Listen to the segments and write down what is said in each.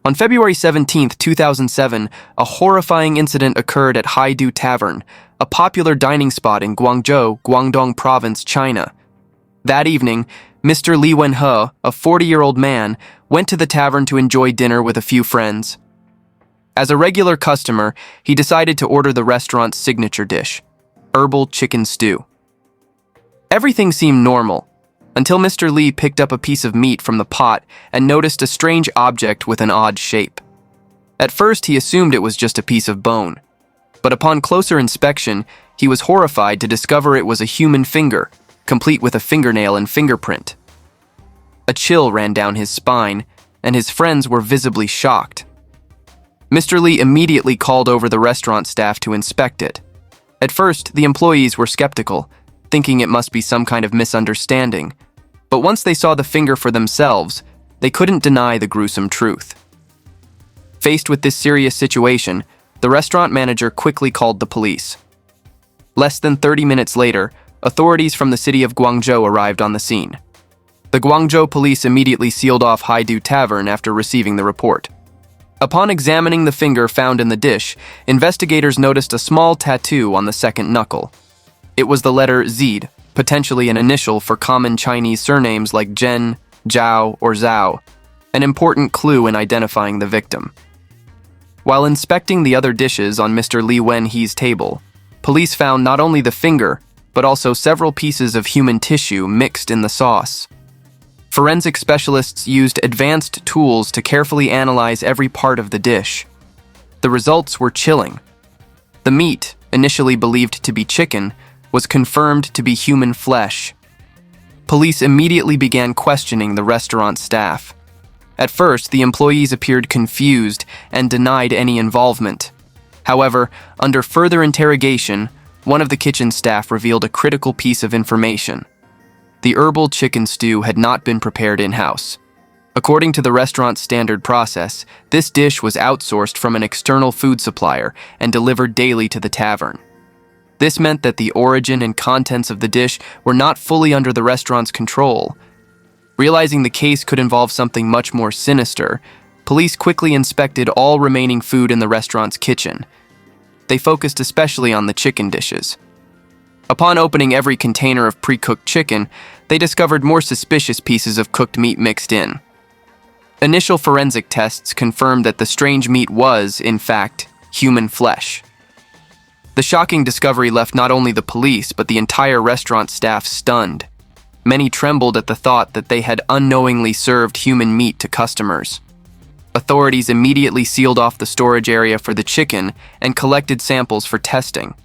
On February 17, 2007, a horrifying incident occurred at Haidu Tavern, a popular dining spot in Guangzhou, Guangdong Province, China. That evening, Mr. Li Wenhe, a 40-year-old man, went to the tavern to enjoy dinner with a few friends. As a regular customer, he decided to order the restaurant's signature dish, herbal chicken stew. Everything seemed normal, until Mr. Li picked up a piece of meat from the pot and noticed a strange object with an odd shape. At first, he assumed it was just a piece of bone, but upon closer inspection, he was horrified to discover it was a human finger, complete with a fingernail and fingerprint. A chill ran down his spine, and his friends were visibly shocked. Mr. Li immediately called over the restaurant staff to inspect it. At first, the employees were skeptical, thinking it must be some kind of misunderstanding. But once they saw the finger for themselves, they couldn't deny the gruesome truth. Faced with this serious situation, the restaurant manager quickly called the police. Less than 30 minutes later, authorities from the city of Guangzhou arrived on the scene. The Guangzhou police immediately sealed off Haidu Tavern after receiving the report. Upon examining the finger found in the dish, investigators noticed a small tattoo on the second knuckle. It was the letter Z, potentially an initial for common Chinese surnames like Zhen, Zhao, or Zhao, an important clue in identifying the victim. While inspecting the other dishes on Mr. Li Wenhe's table, police found not only the finger, but also several pieces of human tissue mixed in the sauce. Forensic specialists used advanced tools to carefully analyze every part of the dish. The results were chilling. The meat, initially believed to be chicken, was confirmed to be human flesh. Police immediately began questioning the restaurant staff. At first, the employees appeared confused and denied any involvement. However, under further interrogation, one of the kitchen staff revealed a critical piece of information. The herbal chicken stew had not been prepared in-house. According to the restaurant's standard process, this dish was outsourced from an external food supplier and delivered daily to the tavern. This meant that the origin and contents of the dish were not fully under the restaurant's control. Realizing the case could involve something much more sinister, police quickly inspected all remaining food in the restaurant's kitchen. They focused especially on the chicken dishes. Upon opening every container of pre-cooked chicken, they discovered more suspicious pieces of cooked meat mixed in. Initial forensic tests confirmed that the strange meat was, in fact, human flesh. The shocking discovery left not only the police, but the entire restaurant staff stunned. Many trembled at the thought that they had unknowingly served human meat to customers. Authorities immediately sealed off the storage area for the chicken and collected samples for testing.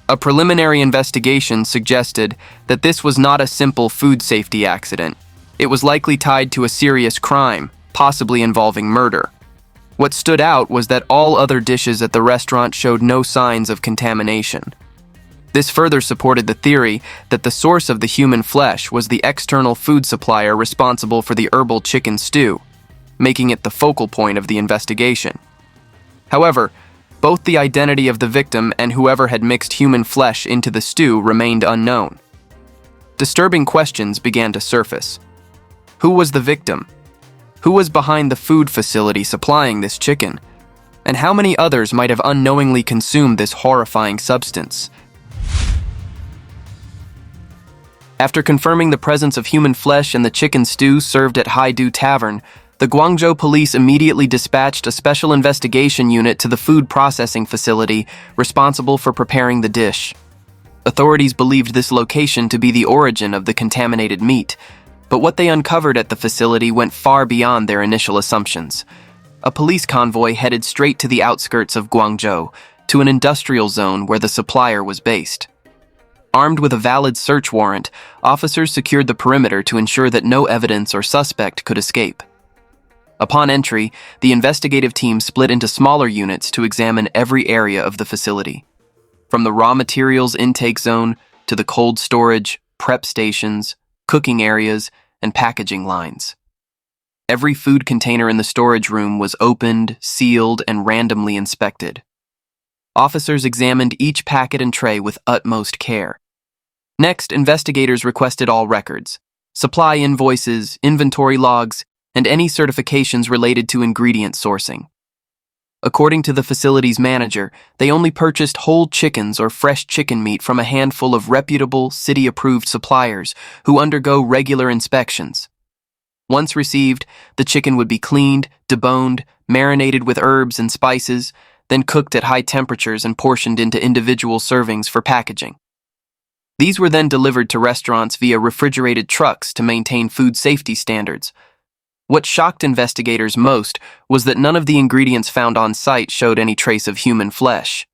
A preliminary investigation suggested that this was not a simple food safety accident. It was likely tied to a serious crime, possibly involving murder. What stood out was that all other dishes at the restaurant showed no signs of contamination. This further supported the theory that the source of the human flesh was the external food supplier responsible for the herbal chicken stew, making it the focal point of the investigation. However, both the identity of the victim and whoever had mixed human flesh into the stew remained unknown. Disturbing questions began to surface. Who was the victim? Who was behind the food facility supplying this chicken? And how many others might have unknowingly consumed this horrifying substance? After confirming the presence of human flesh in the chicken stew served at Haidu Tavern, the Guangzhou police immediately dispatched a special investigation unit to the food processing facility responsible for preparing the dish. Authorities believed this location to be the origin of the contaminated meat, but what they uncovered at the facility went far beyond their initial assumptions. A police convoy headed straight to the outskirts of Guangzhou, to an industrial zone where the supplier was based. Armed with a valid search warrant, officers secured the perimeter to ensure that no evidence or suspect could escape. Upon entry, the investigative team split into smaller units to examine every area of the facility, from the raw materials intake zone to the cold storage, prep stations, cooking areas, and packaging lines. Every food container in the storage room was opened, sealed, and randomly inspected. Officers examined each packet and tray with utmost care. Next, investigators requested all records, supply invoices, inventory logs, and any certifications related to ingredient sourcing. According to the facility's manager, they only purchased whole chickens or fresh chicken meat from a handful of reputable, city-approved suppliers who undergo regular inspections. Once received, the chicken would be cleaned, deboned, marinated with herbs and spices, then cooked at high temperatures and portioned into individual servings for packaging. These were then delivered to restaurants via refrigerated trucks to maintain food safety standards. What shocked investigators most was that none of the ingredients found on site showed any trace of human flesh.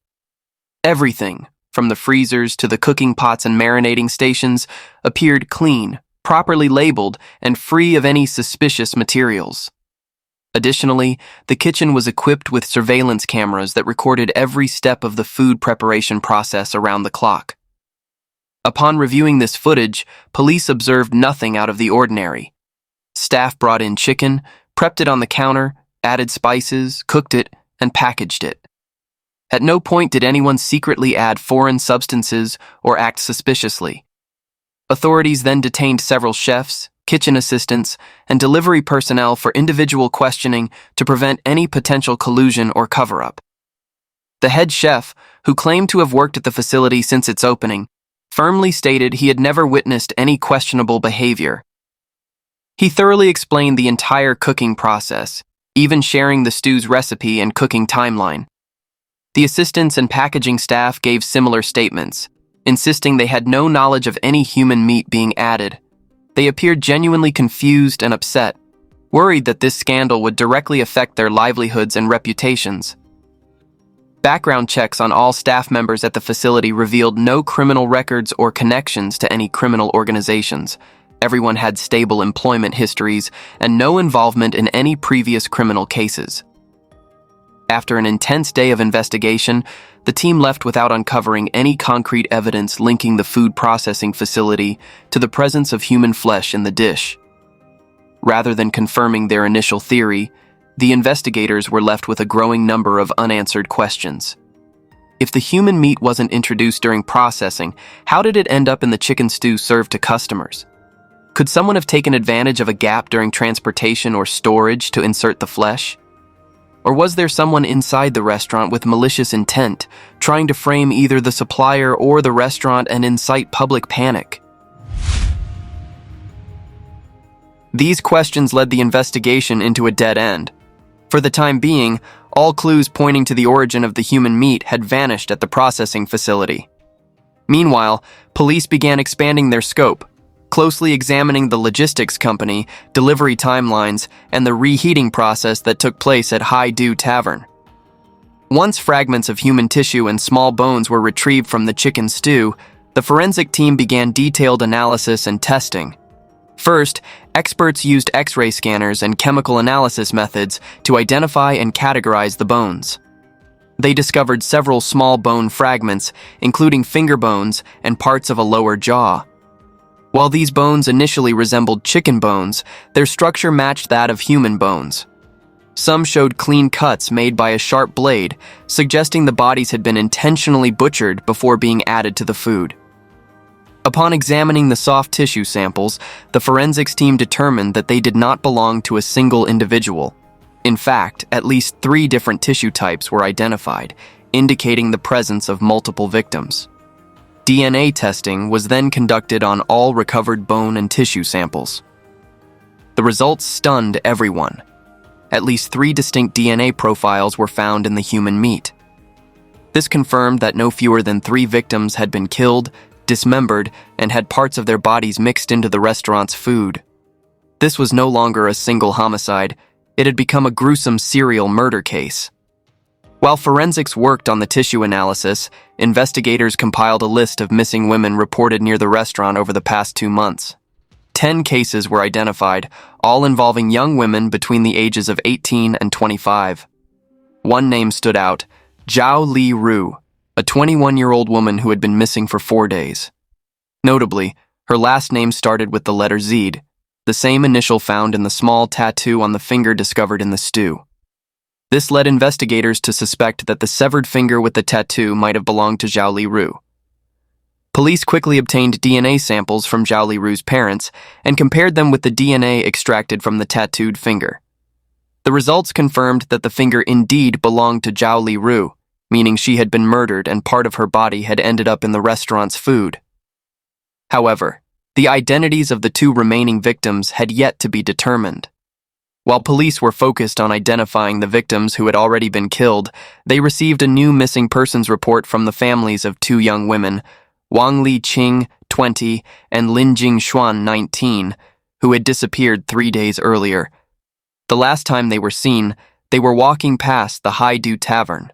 Everything, from the freezers to the cooking pots and marinating stations, appeared clean, properly labeled, and free of any suspicious materials. Additionally, the kitchen was equipped with surveillance cameras that recorded every step of the food preparation process around the clock. Upon reviewing this footage, police observed nothing out of the ordinary. Staff brought in chicken, prepped it on the counter, added spices, cooked it, and packaged it. At no point did anyone secretly add foreign substances or act suspiciously. Authorities then detained several chefs, kitchen assistants, and delivery personnel for individual questioning to prevent any potential collusion or cover-up. The head chef, who claimed to have worked at the facility since its opening, firmly stated he had never witnessed any questionable behavior. He thoroughly explained the entire cooking process, even sharing the stew's recipe and cooking timeline. The assistants and packaging staff gave similar statements, insisting they had no knowledge of any human meat being added. They appeared genuinely confused and upset, worried that this scandal would directly affect their livelihoods and reputations. Background checks on all staff members at the facility revealed no criminal records or connections to any criminal organizations. Everyone had stable employment histories and no involvement in any previous criminal cases. After an intense day of investigation, the team left without uncovering any concrete evidence linking the food processing facility to the presence of human flesh in the dish. Rather than confirming their initial theory, the investigators were left with a growing number of unanswered questions. If the human meat wasn't introduced during processing, how did it end up in the chicken stew served to customers? Could someone have taken advantage of a gap during transportation or storage to insert the flesh? Or was there someone inside the restaurant with malicious intent, trying to frame either the supplier or the restaurant and incite public panic? These questions led the investigation into a dead end. For the time being, all clues pointing to the origin of the human meat had vanished at the processing facility. Meanwhile, police began expanding their scope, closely examining the logistics company, delivery timelines, and the reheating process that took place at Hai Du Tavern. Once fragments of human tissue and small bones were retrieved from the chicken stew, the forensic team began detailed analysis and testing. First, experts used X-ray scanners and chemical analysis methods to identify and categorize the bones. They discovered several small bone fragments, including finger bones and parts of a lower jaw. While these bones initially resembled chicken bones, their structure matched that of human bones. Some showed clean cuts made by a sharp blade, suggesting the bodies had been intentionally butchered before being added to the food. Upon examining the soft tissue samples, the forensics team determined that they did not belong to a single individual. In fact, at least 3 different tissue types were identified, indicating the presence of multiple victims. DNA testing was then conducted on all recovered bone and tissue samples. The results stunned everyone. At least 3 distinct DNA profiles were found in the human meat. This confirmed that no fewer than 3 victims had been killed, dismembered, and had parts of their bodies mixed into the restaurant's food. This was no longer a single homicide. It had become a gruesome serial murder case. While forensics worked on the tissue analysis, investigators compiled a list of missing women reported near the restaurant over the past 2 months. 10 cases were identified, all involving young women between the ages of 18 and 25. One name stood out, Zhao Li Ru, a 21-year-old woman who had been missing for 4 days. Notably, her last name started with the letter Z, the same initial found in the small tattoo on the finger discovered in the stew. This led investigators to suspect that the severed finger with the tattoo might have belonged to Zhao Li Ru. Police quickly obtained DNA samples from Zhao Liru's parents and compared them with the DNA extracted from the tattooed finger. The results confirmed that the finger indeed belonged to Zhao Liru, meaning she had been murdered and part of her body had ended up in the restaurant's food. However, the identities of the two remaining victims had yet to be determined. While police were focused on identifying the victims who had already been killed, they received a new missing persons report from the families of two young women, Wang Liqing, 20, and Lin Jingxuan, 19, who had disappeared 3 days earlier. The last time they were seen, they were walking past the Haidu Tavern.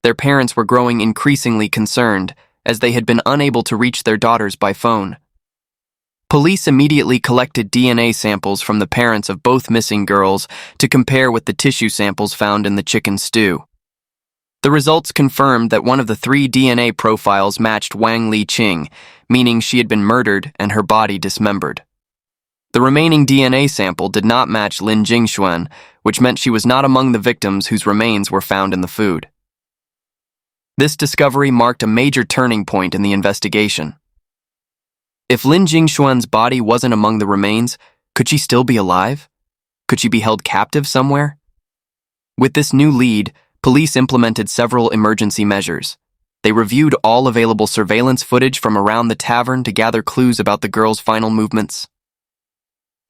Their parents were growing increasingly concerned, as they had been unable to reach their daughters by phone. Police immediately collected DNA samples from the parents of both missing girls to compare with the tissue samples found in the chicken stew. The results confirmed that one of the 3 DNA profiles matched Wang Liqing, meaning she had been murdered and her body dismembered. The remaining DNA sample did not match Lin Jingxuan, which meant she was not among the victims whose remains were found in the food. This discovery marked a major turning point in the investigation. If Lin Jingxuan's body wasn't among the remains, could she still be alive? Could she be held captive somewhere? With this new lead, police implemented several emergency measures. They reviewed all available surveillance footage from around the tavern to gather clues about the girl's final movements.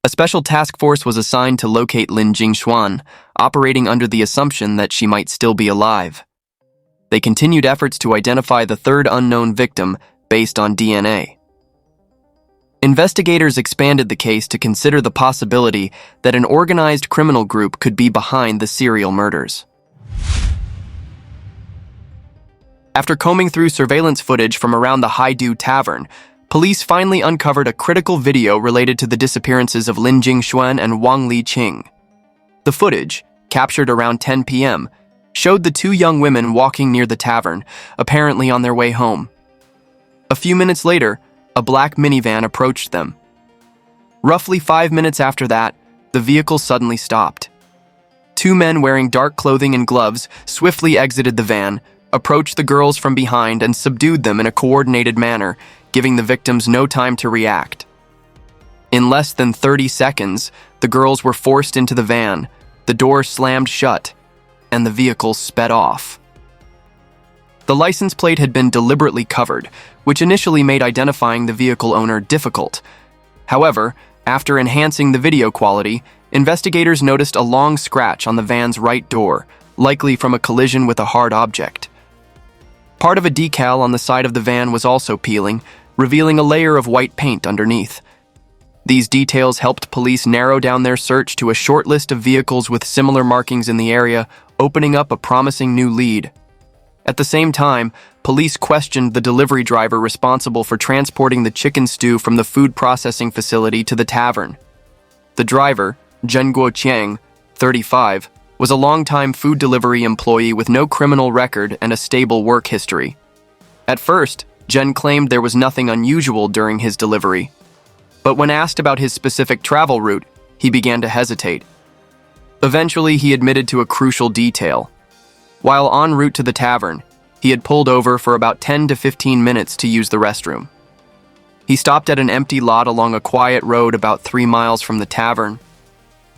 A special task force was assigned to locate Lin Jingxuan, operating under the assumption that she might still be alive. They continued efforts to identify the third unknown victim based on DNA. Investigators expanded the case to consider the possibility that an organized criminal group could be behind the serial murders. After combing through surveillance footage from around the Haidu Tavern, police finally uncovered a critical video related to the disappearances of Lin Jingxuan and Wang Liqing. The footage, captured around 10 p.m., showed the two young women walking near the tavern, apparently on their way home. A few minutes later, a black minivan approached them. Roughly 5 minutes after that, the vehicle suddenly stopped. 2 men wearing dark clothing and gloves swiftly exited the van, approached the girls from behind and subdued them in a coordinated manner, giving the victims no time to react. In less than 30 seconds, the girls were forced into the van, the door slammed shut, and the vehicle sped off. The license plate had been deliberately covered, which initially made identifying the vehicle owner difficult. However, after enhancing the video quality, investigators noticed a long scratch on the van's right door, likely from a collision with a hard object. Part of a decal on the side of the van was also peeling, revealing a layer of white paint underneath. These details helped police narrow down their search to a short list of vehicles with similar markings in the area, opening up a promising new lead. At the same time, police questioned the delivery driver responsible for transporting the chicken stew from the food processing facility to the tavern. The driver, Guo Xing, 35, was a longtime food delivery employee with no criminal record and a stable work history. At first, Jen claimed there was nothing unusual during his delivery. But when asked about his specific travel route, he began to hesitate. Eventually, he admitted to a crucial detail. While en route to the tavern, he had pulled over for about 10 to 15 minutes to use the restroom. He stopped at an empty lot along a quiet road about 3 miles from the tavern.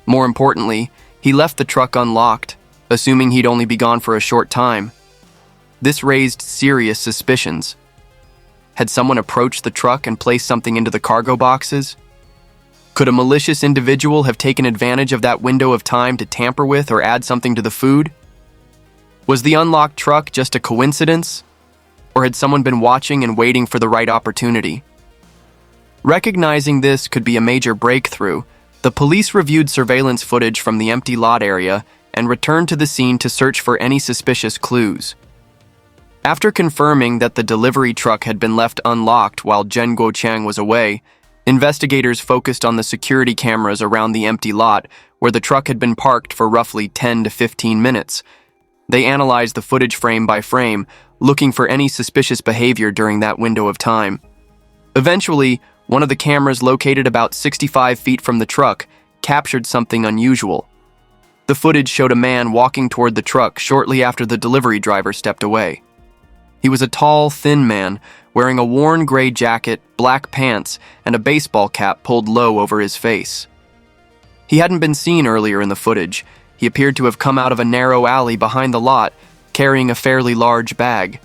More importantly, he left the truck unlocked, assuming he'd only be gone for a short time. This raised serious suspicions. Had someone approached the truck and placed something into the cargo boxes? Could a malicious individual have taken advantage of that window of time to tamper with or add something to the food? Was the unlocked truck just a coincidence? Or had someone been watching and waiting for the right opportunity? Recognizing this could be a major breakthrough, the police reviewed surveillance footage from the empty lot area and returned to the scene to search for any suspicious clues. After confirming that the delivery truck had been left unlocked while Guo Xing was away, investigators focused on the security cameras around the empty lot where the truck had been parked for roughly 10 to 15 minutes. They analyzed the footage frame by frame, looking for any suspicious behavior during that window of time. Eventually, one of the cameras located about 65 feet from the truck captured something unusual. The footage showed a man walking toward the truck shortly after the delivery driver stepped away. He was a tall, thin man, wearing a worn gray jacket, black pants, and a baseball cap pulled low over his face. He hadn't been seen earlier in the footage. He appeared to have come out of a narrow alley behind the lot, carrying a fairly large bag.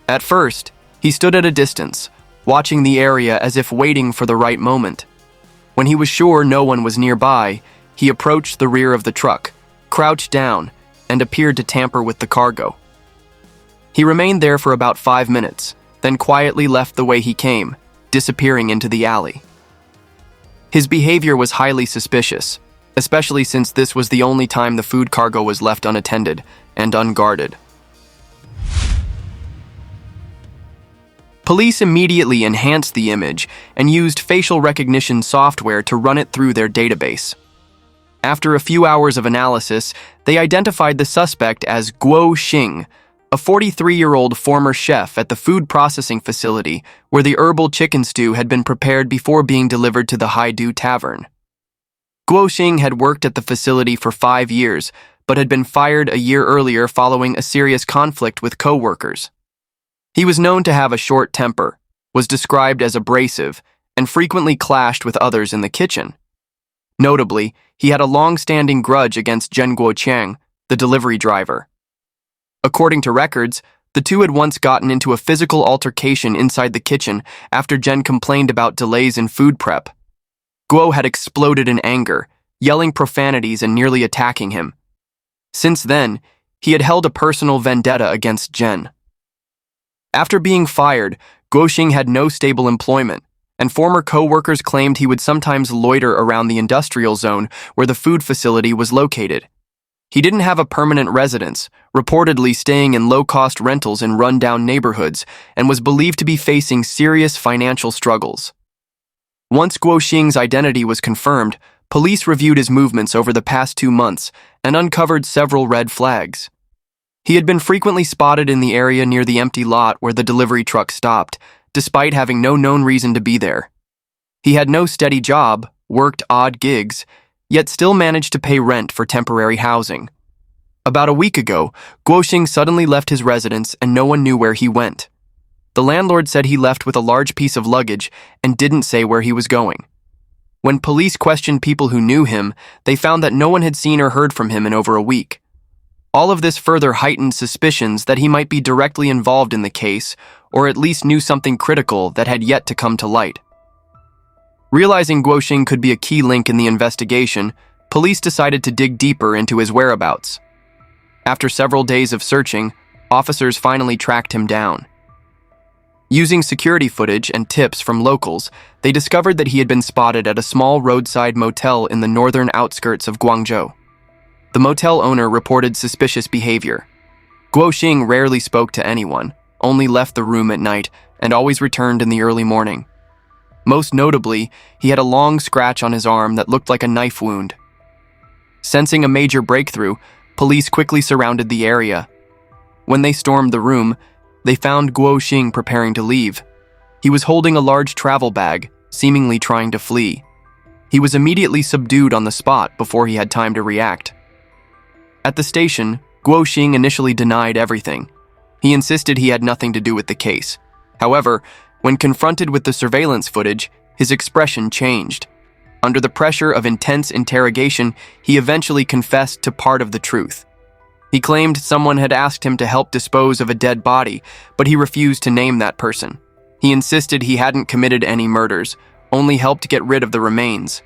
At first, he stood at a distance, watching the area as if waiting for the right moment. When he was sure no one was nearby, he approached the rear of the truck, crouched down, and appeared to tamper with the cargo. He remained there for about 5 minutes, then quietly left the way he came, disappearing into the alley. His behavior was highly suspicious, especially since this was the only time the food cargo was left unattended and unguarded. Police immediately enhanced the image and used facial recognition software to run it through their database. After a few hours of analysis, they identified the suspect as Guo Xing, a 43-year-old former chef at the food processing facility where the herbal chicken stew had been prepared before being delivered to the Haidu Tavern. Guo Xing had worked at the facility for 5 years, but had been fired a year earlier following a serious conflict with co-workers. He was known to have a short temper, was described as abrasive, and frequently clashed with others in the kitchen. Notably, he had a long-standing grudge against Guo Xing, the delivery driver. According to records, the two had once gotten into a physical altercation inside the kitchen after Jen complained about delays in food prep. Guo had exploded in anger, yelling profanities and nearly attacking him. Since then, he had held a personal vendetta against Jen. After being fired, Guo Xing had no stable employment, and former co-workers claimed he would sometimes loiter around the industrial zone where the food facility was located. He didn't have a permanent residence, reportedly staying in low-cost rentals in run-down neighborhoods, and was believed to be facing serious financial struggles. Once Guo Xing's identity was confirmed, police reviewed his movements over the past 2 months and uncovered several red flags. He had been frequently spotted in the area near the empty lot where the delivery truck stopped, despite having no known reason to be there. He had no steady job, worked odd gigs, yet still managed to pay rent for temporary housing. About a week ago, Guo Xing suddenly left his residence and no one knew where he went. The landlord said he left with a large piece of luggage and didn't say where he was going. When police questioned people who knew him, they found that no one had seen or heard from him in over a week. All of this further heightened suspicions that he might be directly involved in the case, or at least knew something critical that had yet to come to light. Realizing Guo Xing could be a key link in the investigation, police decided to dig deeper into his whereabouts. After several days of searching, officers finally tracked him down. Using security footage and tips from locals, they discovered that he had been spotted at a small roadside motel in the northern outskirts of Guangzhou. The motel owner reported suspicious behavior. Guo Xing rarely spoke to anyone, only left the room at night, and always returned in the early morning. Most notably, he had a long scratch on his arm that looked like a knife wound. Sensing a major breakthrough, police quickly surrounded the area. When they stormed the room, they found Guo Xing preparing to leave. He was holding a large travel bag, seemingly trying to flee. He was immediately subdued on the spot before he had time to react. At the station, Guo Xing initially denied everything. He insisted he had nothing to do with the case. However, when confronted with the surveillance footage, his expression changed. Under the pressure of intense interrogation, he eventually confessed to part of the truth. He claimed someone had asked him to help dispose of a dead body, but he refused to name that person. He insisted he hadn't committed any murders, only helped get rid of the remains.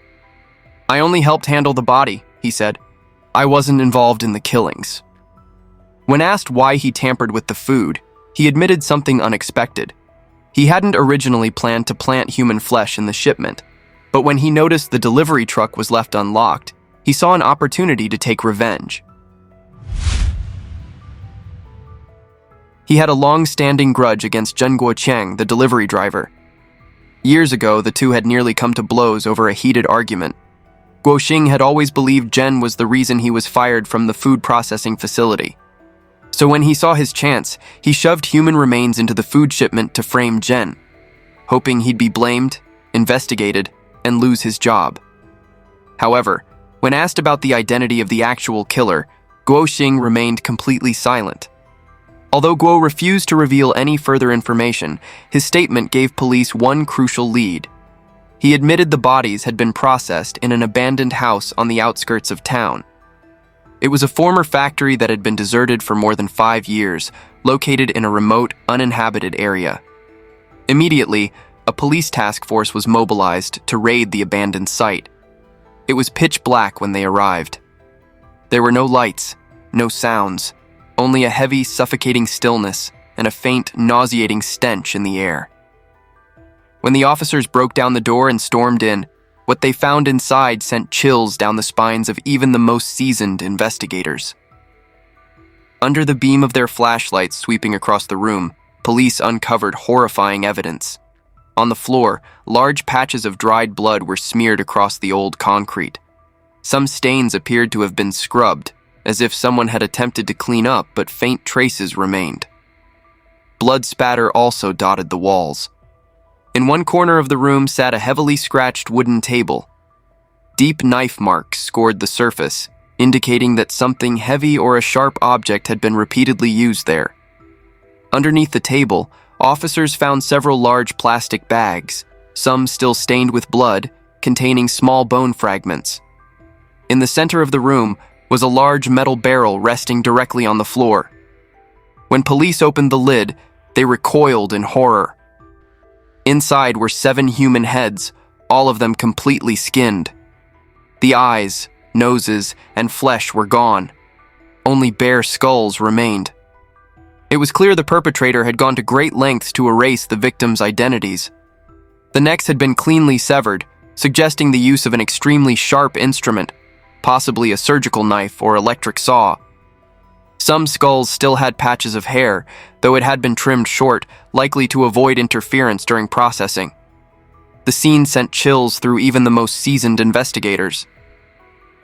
"I only helped handle the body," he said. "I wasn't involved in the killings." When asked why he tampered with the food, he admitted something unexpected. He hadn't originally planned to plant human flesh in the shipment, but when he noticed the delivery truck was left unlocked, he saw an opportunity to take revenge. He had a long-standing grudge against Guo Xing, the delivery driver. Years ago, the two had nearly come to blows over a heated argument. Guo Xing had always believed Jen was the reason he was fired from the food processing facility. So when he saw his chance, he shoved human remains into the food shipment to frame Jen, hoping he'd be blamed, investigated, and lose his job. However, when asked about the identity of the actual killer, Guo Xing remained completely silent. Although Guo refused to reveal any further information, his statement gave police one crucial lead. He admitted the bodies had been processed in an abandoned house on the outskirts of town. It was a former factory that had been deserted for more than 5 years, located in a remote, uninhabited area. Immediately, a police task force was mobilized to raid the abandoned site. It was pitch black when they arrived. There were no lights, no sounds, only a heavy, suffocating stillness and a faint, nauseating stench in the air. When the officers broke down the door and stormed in, what they found inside sent chills down the spines of even the most seasoned investigators. Under the beam of their flashlights sweeping across the room, police uncovered horrifying evidence. On the floor, large patches of dried blood were smeared across the old concrete. Some stains appeared to have been scrubbed, as if someone had attempted to clean up, but faint traces remained. Blood spatter also dotted the walls. In one corner of the room sat a heavily scratched wooden table. Deep knife marks scored the surface, indicating that something heavy or a sharp object had been repeatedly used there. Underneath the table, officers found several large plastic bags, some still stained with blood, containing small bone fragments. In the center of the room was a large metal barrel resting directly on the floor. When police opened the lid, they recoiled in horror. Inside were 7 human heads, all of them completely skinned. The eyes, noses, and flesh were gone. Only bare skulls remained. It was clear the perpetrator had gone to great lengths to erase the victims' identities. The necks had been cleanly severed, suggesting the use of an extremely sharp instrument, possibly a surgical knife or electric saw. Some skulls still had patches of hair, though it had been trimmed short, likely to avoid interference during processing. The scene sent chills through even the most seasoned investigators.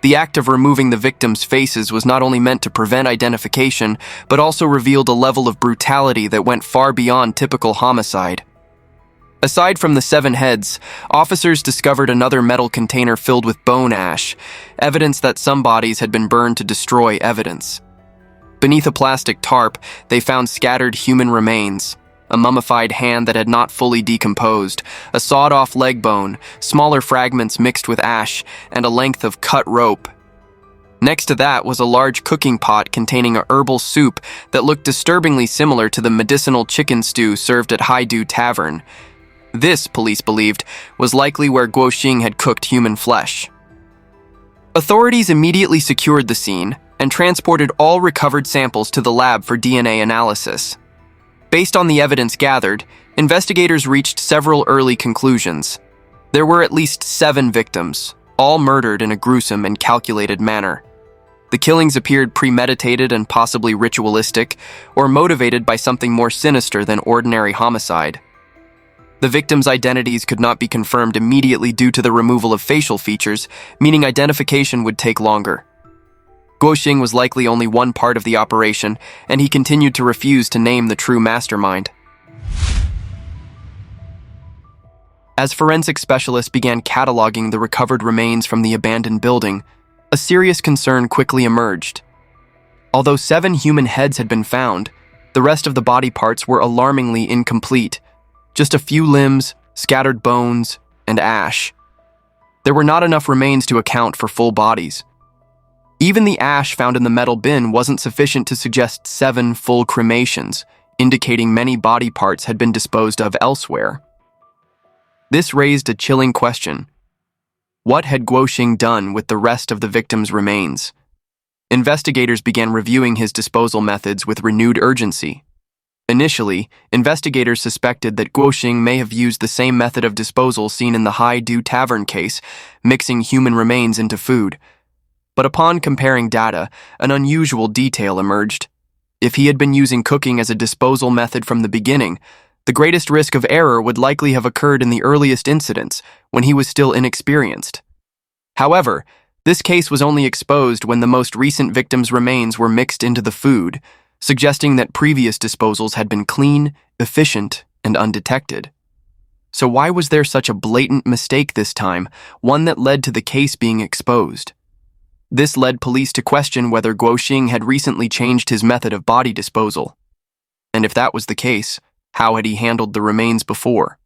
The act of removing the victims' faces was not only meant to prevent identification, but also revealed a level of brutality that went far beyond typical homicide. Aside from the 7 heads, officers discovered another metal container filled with bone ash, evidence that some bodies had been burned to destroy evidence. Beneath a plastic tarp, they found scattered human remains, a mummified hand that had not fully decomposed, a sawed-off leg bone, smaller fragments mixed with ash, and a length of cut rope. Next to that was a large cooking pot containing a herbal soup that looked disturbingly similar to the medicinal chicken stew served at Haidu Tavern. This, police believed, was likely where Guo Xing had cooked human flesh. Authorities immediately secured the scene and transported all recovered samples to the lab for DNA analysis. Based on the evidence gathered, investigators reached several early conclusions. There were at least 7 victims, all murdered in a gruesome and calculated manner. The killings appeared premeditated and possibly ritualistic, or motivated by something more sinister than ordinary homicide. The victims' identities could not be confirmed immediately due to the removal of facial features, meaning identification would take longer. Guo Xing was likely only one part of the operation, and he continued to refuse to name the true mastermind. As forensic specialists began cataloging the recovered remains from the abandoned building, a serious concern quickly emerged. Although 7 human heads had been found, the rest of the body parts were alarmingly incomplete. Just a few limbs, scattered bones, and ash. There were not enough remains to account for full bodies. Even the ash found in the metal bin wasn't sufficient to suggest 7 full cremations, indicating many body parts had been disposed of elsewhere. This raised a chilling question. What had Guo Xing done with the rest of the victims' remains? Investigators began reviewing his disposal methods with renewed urgency. Initially, investigators suspected that Guo Xing may have used the same method of disposal seen in the Haidu Tavern case, mixing human remains into food. But upon comparing data, an unusual detail emerged. If he had been using cooking as a disposal method from the beginning, the greatest risk of error would likely have occurred in the earliest incidents, when he was still inexperienced. However, this case was only exposed when the most recent victims' remains were mixed into the food, suggesting that previous disposals had been clean, efficient, and undetected. So why was there such a blatant mistake this time, one that led to the case being exposed? This led police to question whether Guo Xing had recently changed his method of body disposal. And if that was the case, how had he handled the remains before?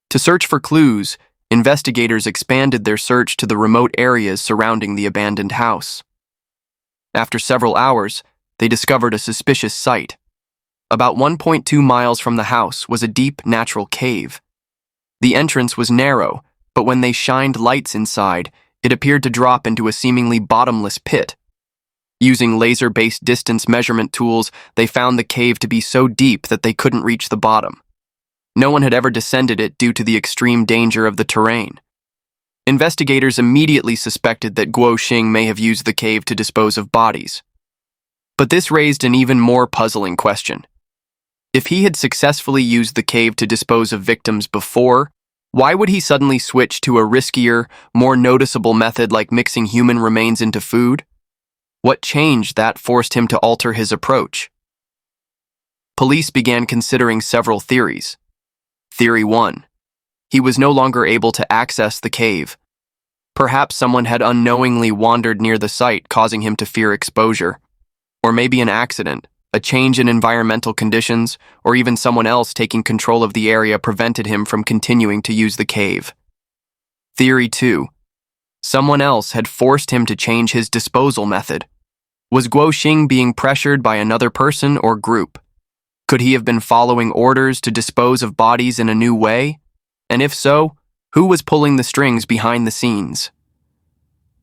To search for clues, investigators expanded their search to the remote areas surrounding the abandoned house. After several hours, they discovered a suspicious site. About 1.2 miles from the house was a deep, natural cave. The entrance was narrow, but when they shined lights inside, it appeared to drop into a seemingly bottomless pit. Using laser-based distance measurement tools, they found the cave to be so deep that they couldn't reach the bottom. No one had ever descended it due to the extreme danger of the terrain. Investigators immediately suspected that Guo Xing may have used the cave to dispose of bodies. But this raised an even more puzzling question. If he had successfully used the cave to dispose of victims before, why would he suddenly switch to a riskier, more noticeable method like mixing human remains into food? What changed that forced him to alter his approach? Police began considering several theories. Theory 1. He was no longer able to access the cave. Perhaps someone had unknowingly wandered near the site, causing him to fear exposure. Or maybe an accident, a change in environmental conditions, or even someone else taking control of the area prevented him from continuing to use the cave. Theory 2. Someone else had forced him to change his disposal method. Was Guo Xing being pressured by another person or group? Could he have been following orders to dispose of bodies in a new way? And if so, who was pulling the strings behind the scenes?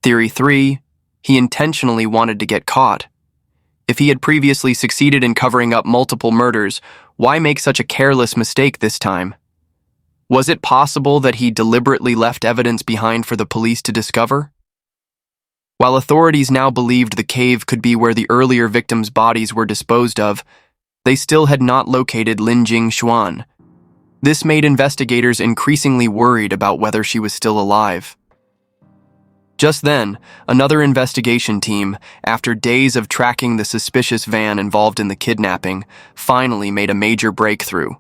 Theory 3. He intentionally wanted to get caught. If he had previously succeeded in covering up multiple murders, why make such a careless mistake this time? Was it possible that he deliberately left evidence behind for the police to discover? While authorities now believed the cave could be where the earlier victims' bodies were disposed of, they still had not located Lin Jingxuan. This made investigators increasingly worried about whether she was still alive. Just then, another investigation team, after days of tracking the suspicious van involved in the kidnapping, finally made a major breakthrough.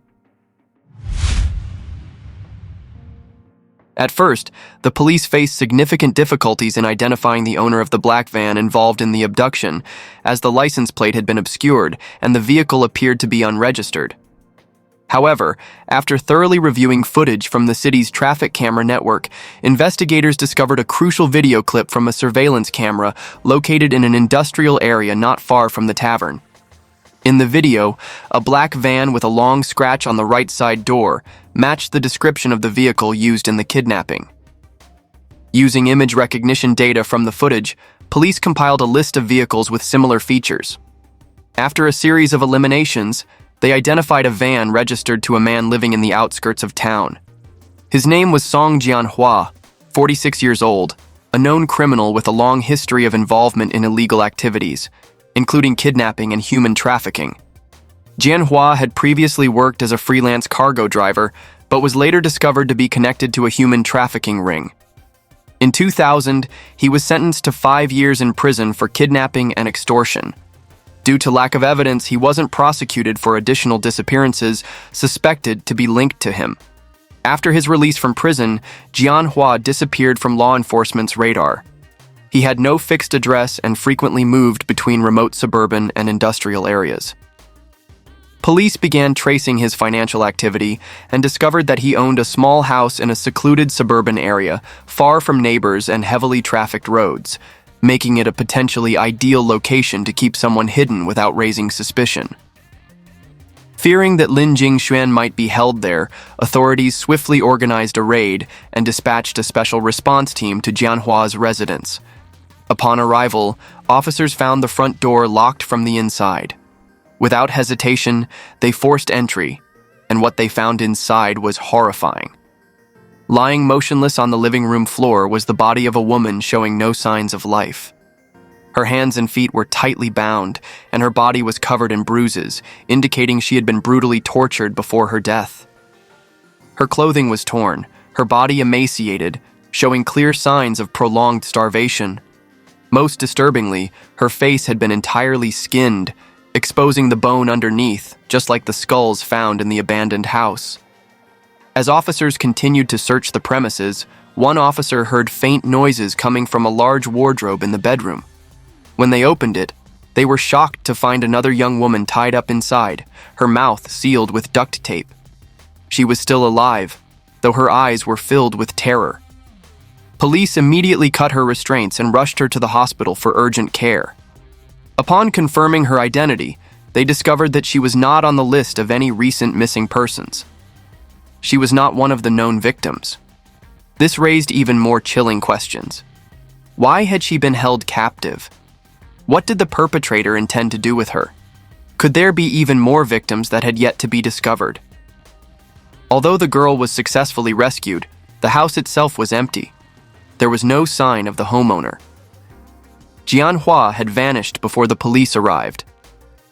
At first, the police faced significant difficulties in identifying the owner of the black van involved in the abduction, as the license plate had been obscured and the vehicle appeared to be unregistered. However, after thoroughly reviewing footage from the city's traffic camera network, investigators discovered a crucial video clip from a surveillance camera located in an industrial area not far from the tavern. In the video, a black van with a long scratch on the right side door matched the description of the vehicle used in the kidnapping. Using image recognition data from the footage, police compiled a list of vehicles with similar features. After a series of eliminations, they identified a van registered to a man living in the outskirts of town. His name was Song Jianhua, 46 years old, a known criminal with a long history of involvement in illegal activities, including kidnapping and human trafficking. Jianhua had previously worked as a freelance cargo driver, but was later discovered to be connected to a human trafficking ring. In 2000, he was sentenced to 5 years in prison for kidnapping and extortion. Due to lack of evidence, he wasn't prosecuted for additional disappearances suspected to be linked to him. After his release from prison, Jianhua disappeared from law enforcement's radar. He had no fixed address and frequently moved between remote suburban and industrial areas. Police began tracing his financial activity and discovered that he owned a small house in a secluded suburban area, far from neighbors and heavily trafficked roads, making it a potentially ideal location to keep someone hidden without raising suspicion. Fearing that Lin Jingxuan might be held there, authorities swiftly organized a raid and dispatched a special response team to Jianhua's residence. Upon arrival, officers found the front door locked from the inside. Without hesitation, they forced entry, and what they found inside was horrifying. Lying motionless on the living room floor was the body of a woman showing no signs of life. Her hands and feet were tightly bound, and her body was covered in bruises, indicating she had been brutally tortured before her death. Her clothing was torn, her body emaciated, showing clear signs of prolonged starvation. Most disturbingly, her face had been entirely skinned, exposing the bone underneath, just like the skulls found in the abandoned house. As officers continued to search the premises, one officer heard faint noises coming from a large wardrobe in the bedroom. When they opened it, They were shocked to find another young woman tied up inside, her mouth sealed with duct tape. She was still alive, though her eyes were filled with terror. Police immediately cut her restraints and rushed her to the hospital for urgent care. Upon confirming her identity, they discovered that she was not on the list of any recent missing persons. She was not one of the known victims. This raised even more chilling questions. Why had she been held captive? What did the perpetrator intend to do with her? Could there be even more victims that had yet to be discovered? Although the girl was successfully rescued, the house itself was empty. There was no sign of the homeowner. Jianhua had vanished before the police arrived.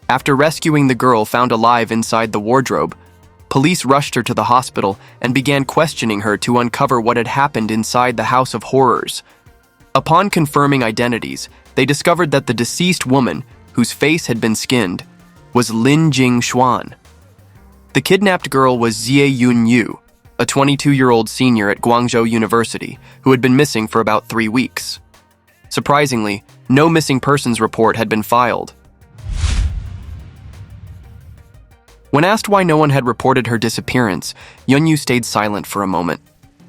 After rescuing the girl found alive inside the wardrobe, police rushed her to the hospital and began questioning her to uncover what had happened inside the house of horrors. Upon confirming identities, they discovered that the deceased woman, whose face had been skinned, was Lin Jingxuan. The kidnapped girl was Xie Yunyu, a 22-year-old senior at Guangzhou University who had been missing for about 3 weeks. Surprisingly, no missing persons report had been filed. When asked why no one had reported her disappearance, Yunyu stayed silent for a moment,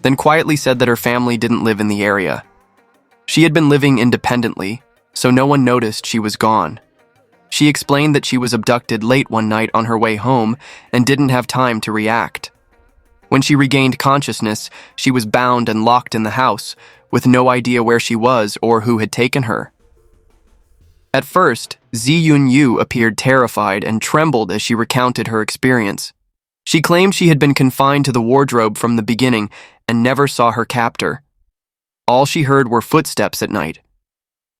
then quietly said that her family didn't live in the area. She had been living independently, so no one noticed she was gone. She explained that she was abducted late one night on her way home and didn't have time to react. When she regained consciousness, she was bound and locked in the house, with no idea where she was or who had taken her. At first, Xie Yunyu appeared terrified and trembled as she recounted her experience. She claimed she had been confined to the wardrobe from the beginning and never saw her captor. All she heard were footsteps at night.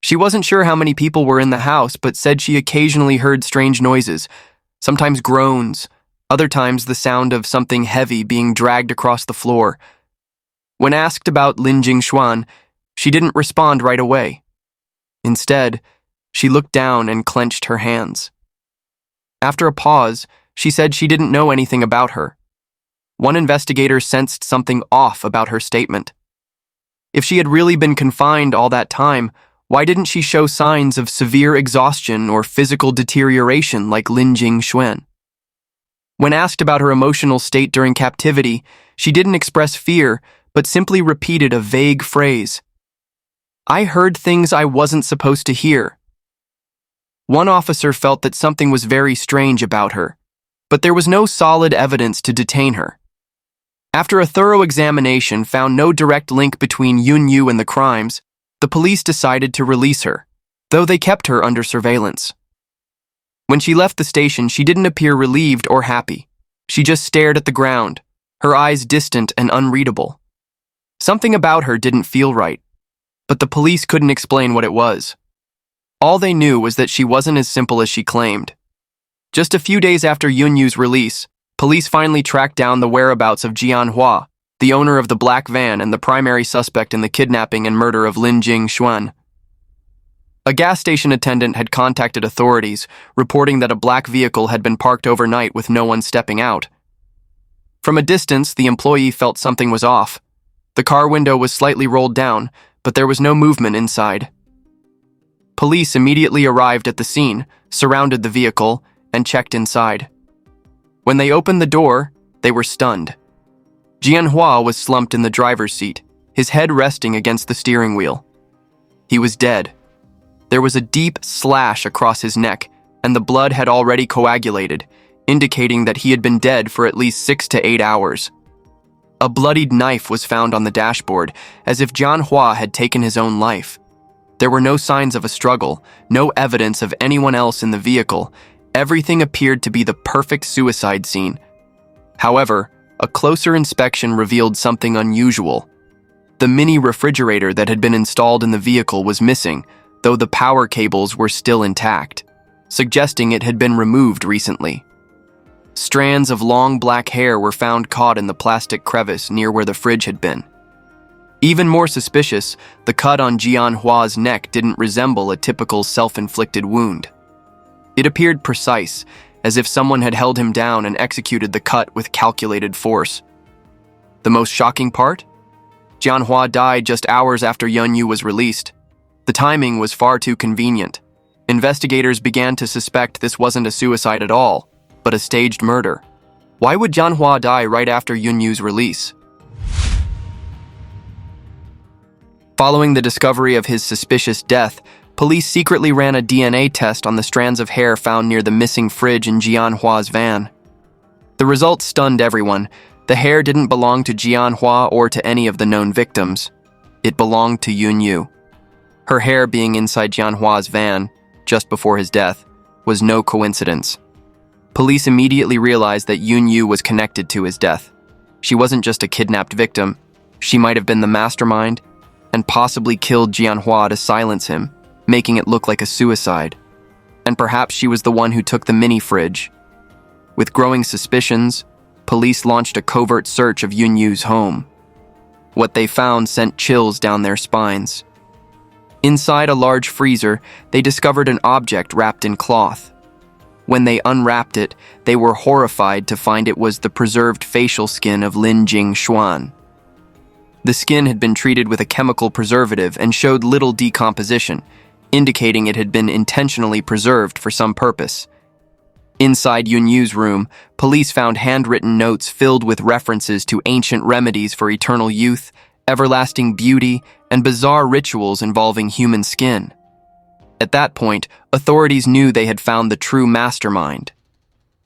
She wasn't sure how many people were in the house, but said she occasionally heard strange noises, sometimes groans, other times the sound of something heavy being dragged across the floor. When asked about Lin Jingxuan, she didn't respond right away. Instead, she looked down and clenched her hands. After a pause, she said she didn't know anything about her. One investigator sensed something off about her statement. If she had really been confined all that time, why didn't she show signs of severe exhaustion or physical deterioration like Lin Jingxuan? When asked about her emotional state during captivity, she didn't express fear, but simply repeated a vague phrase. "I heard things I wasn't supposed to hear." One officer felt that something was very strange about her, but there was no solid evidence to detain her. After a thorough examination found no direct link between Yunyu and the crimes, the police decided to release her, though they kept her under surveillance. When she left the station, she didn't appear relieved or happy. She just stared at the ground, her eyes distant and unreadable. Something about her didn't feel right, but the police couldn't explain what it was. All they knew was that she wasn't as simple as she claimed. Just a few days after Yunyu's release, police finally tracked down the whereabouts of Jianhua, the owner of the black van and the primary suspect in the kidnapping and murder of Lin Jingxuan. A gas station attendant had contacted authorities, reporting that a black vehicle had been parked overnight with no one stepping out. From a distance, the employee felt something was off. The car window was slightly rolled down, but there was no movement inside. Police immediately arrived at the scene, surrounded the vehicle, and checked inside. When they opened the door, they were stunned. Jianhua was slumped in the driver's seat, his head resting against the steering wheel. He was dead. There was a deep slash across his neck, and the blood had already coagulated, indicating that he had been dead for at least 6 to 8 hours. A bloodied knife was found on the dashboard, as if Jianhua had taken his own life. There were no signs of a struggle, no evidence of anyone else in the vehicle. Everything appeared to be the perfect suicide scene. However, a closer inspection revealed something unusual. The mini refrigerator that had been installed in the vehicle was missing, though the power cables were still intact, suggesting it had been removed recently. Strands of long black hair were found caught in the plastic crevice near where the fridge had been. Even more suspicious, the cut on Jianhua's neck didn't resemble a typical self-inflicted wound. It appeared precise, as if someone had held him down and executed the cut with calculated force. The most shocking part? Jianhua died just hours after Yunyu was released. The timing was far too convenient. Investigators began to suspect this wasn't a suicide at all, but a staged murder. Why would Jianhua die right after Yunyu's release? Following the discovery of his suspicious death, police secretly ran a DNA test on the strands of hair found near the missing fridge in Jianhua's van. The results stunned everyone. The hair didn't belong to Jianhua or to any of the known victims. It belonged to Yunyu. Her hair being inside Jianhua's van, just before his death, was no coincidence. Police immediately realized that Yunyu was connected to his death. She wasn't just a kidnapped victim. She might have been the mastermind and possibly killed Jianhua to silence him, making it look like a suicide. And perhaps she was the one who took the mini fridge. With growing suspicions, police launched a covert search of Yunyu's home. What they found sent chills down their spines. Inside a large freezer, they discovered an object wrapped in cloth. When they unwrapped it, they were horrified to find it was the preserved facial skin of Lin Jingxuan. The skin had been treated with a chemical preservative and showed little decomposition, indicating it had been intentionally preserved for some purpose. Inside Yunyu's room, police found handwritten notes filled with references to ancient remedies for eternal youth, everlasting beauty, and bizarre rituals involving human skin. At that point, authorities knew they had found the true mastermind.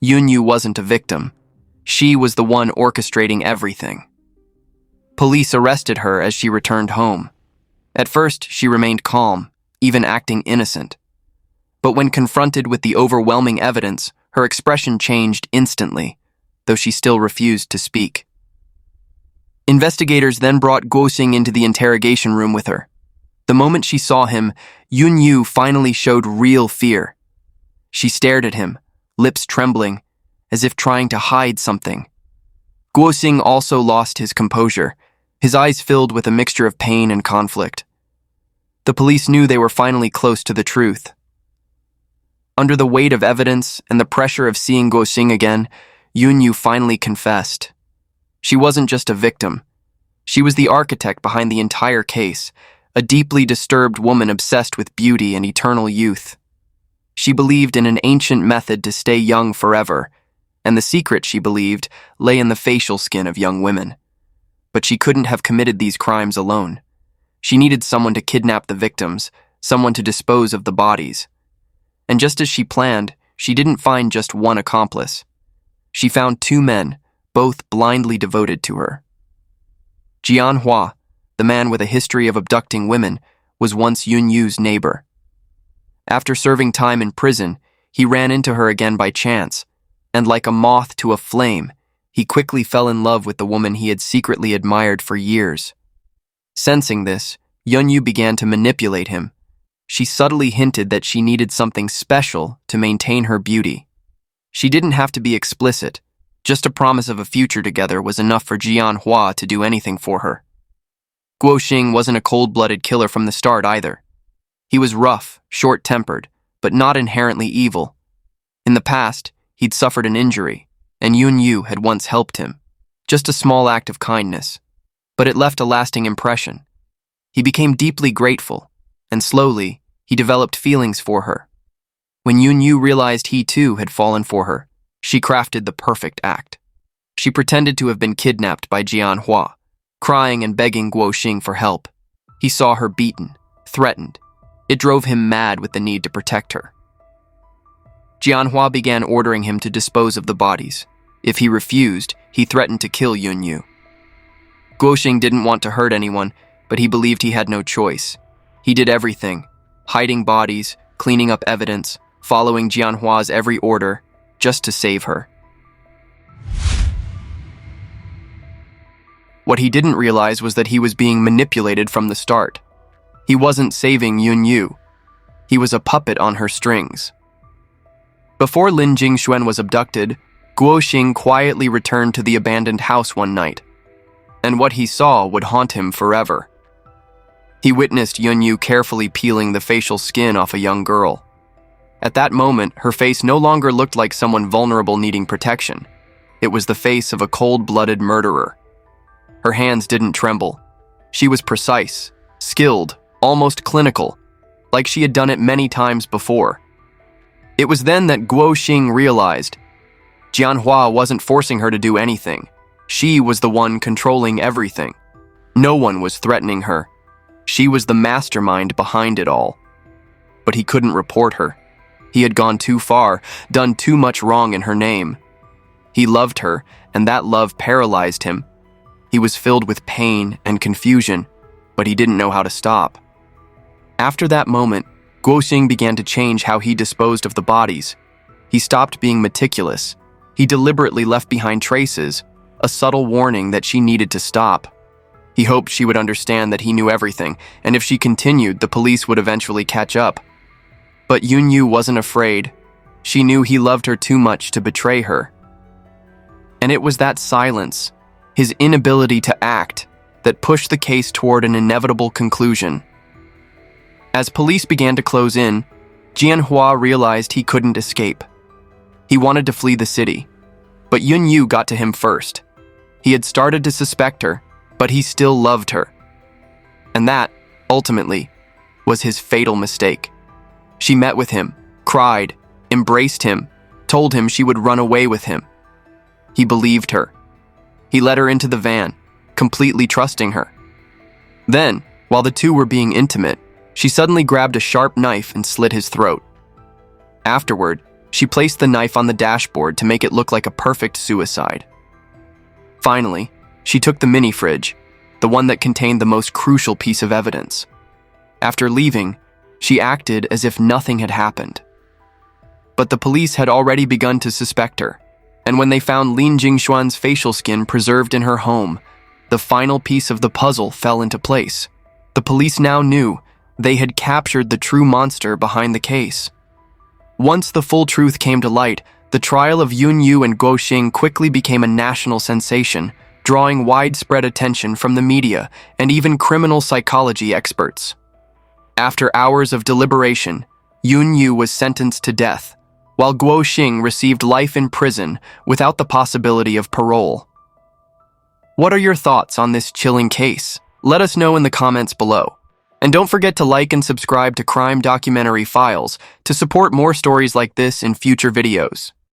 Yunyu wasn't a victim. She was the one orchestrating everything. Police arrested her as she returned home. At first, she remained calm, even acting innocent. But when confronted with the overwhelming evidence, her expression changed instantly, though she still refused to speak. Investigators then brought Guo Xing into the interrogation room with her. The moment she saw him, Yunyu finally showed real fear. She stared at him, lips trembling, as if trying to hide something. Guo Xing also lost his composure, his eyes filled with a mixture of pain and conflict. The police knew they were finally close to the truth. Under the weight of evidence and the pressure of seeing Guo Xing again, Yunyu finally confessed. She wasn't just a victim. She was the architect behind the entire case, a deeply disturbed woman obsessed with beauty and eternal youth. She believed in an ancient method to stay young forever, and the secret, she believed, lay in the facial skin of young women. But she couldn't have committed these crimes alone. She needed someone to kidnap the victims, someone to dispose of the bodies. And just as she planned, she didn't find just one accomplice. She found two men, both blindly devoted to her. Jianhua, the man with a history of abducting women, was once Yunyu's neighbor. After serving time in prison, he ran into her again by chance, and like a moth to a flame, he quickly fell in love with the woman he had secretly admired for years. Sensing this, Yunyu began to manipulate him. She subtly hinted that she needed something special to maintain her beauty. She didn't have to be explicit. Just a promise of a future together was enough for Jianhua to do anything for her. Guo Xing wasn't a cold-blooded killer from the start either. He was rough, short-tempered, but not inherently evil. In the past, he'd suffered an injury, and Yunyu had once helped him. Just a small act of kindness, but it left a lasting impression. He became deeply grateful, and slowly, he developed feelings for her. When Yunyu realized he too had fallen for her, she crafted the perfect act. She pretended to have been kidnapped by Jianhua, crying and begging Guo Xing for help. He saw her beaten, threatened. It drove him mad with the need to protect her. Jianhua began ordering him to dispose of the bodies. If he refused, he threatened to kill Yunyu. Guo Xing didn't want to hurt anyone, but he believed he had no choice. He did everything, hiding bodies, cleaning up evidence, following Jianhua's every order, just to save her. What he didn't realize was that he was being manipulated from the start. He wasn't saving Yunyu. He was a puppet on her strings. Before Lin Jingxuan was abducted, Guo Xing quietly returned to the abandoned house one night, and what he saw would haunt him forever. He witnessed Yunyu carefully peeling the facial skin off a young girl. At that moment, her face no longer looked like someone vulnerable needing protection. It was the face of a cold-blooded murderer. Her hands didn't tremble. She was precise, skilled, almost clinical. like she had done it many times before. It was then that Guo Xing realized Jianhua wasn't forcing her to do anything. She was the one controlling everything. No one was threatening her. She was the mastermind behind it all. But he couldn't report her. He had gone too far, done too much wrong in her name. He loved her, and that love paralyzed him. He was filled with pain and confusion, but he didn't know how to stop. After that moment, Guo Xing began to change how he disposed of the bodies. He stopped being meticulous. He deliberately left behind traces, a subtle warning that she needed to stop. He hoped she would understand that he knew everything, and if she continued, the police would eventually catch up. But Yunyu wasn't afraid. She knew he loved her too much to betray her. And it was that silence, his inability to act, that pushed the case toward an inevitable conclusion. As police began to close in, Jianhua realized he couldn't escape. He wanted to flee the city, but Yunyu got to him first. He had started to suspect her, but he still loved her. And that, ultimately, was his fatal mistake. She met with him, cried, embraced him, told him she would run away with him. He believed her. He led her into the van, completely trusting her. Then, while the two were being intimate, she suddenly grabbed a sharp knife and slit his throat. Afterward, she placed the knife on the dashboard to make it look like a perfect suicide. Finally, she took the mini fridge, the one that contained the most crucial piece of evidence. After leaving, she acted as if nothing had happened. But the police had already begun to suspect her, and when they found Lin Jingshuan's facial skin preserved in her home, the final piece of the puzzle fell into place. The police now knew they had captured the true monster behind the case. Once the full truth came to light, the trial of Yunyu and Guo Xing quickly became a national sensation, drawing widespread attention from the media and even criminal psychology experts. After hours of deliberation, Yunyu was sentenced to death, while Guo Xing received life in prison without the possibility of parole. What are your thoughts on this chilling case? Let us know in the comments below. And don't forget to like and subscribe to Crime Documentary Files to support more stories like this in future videos.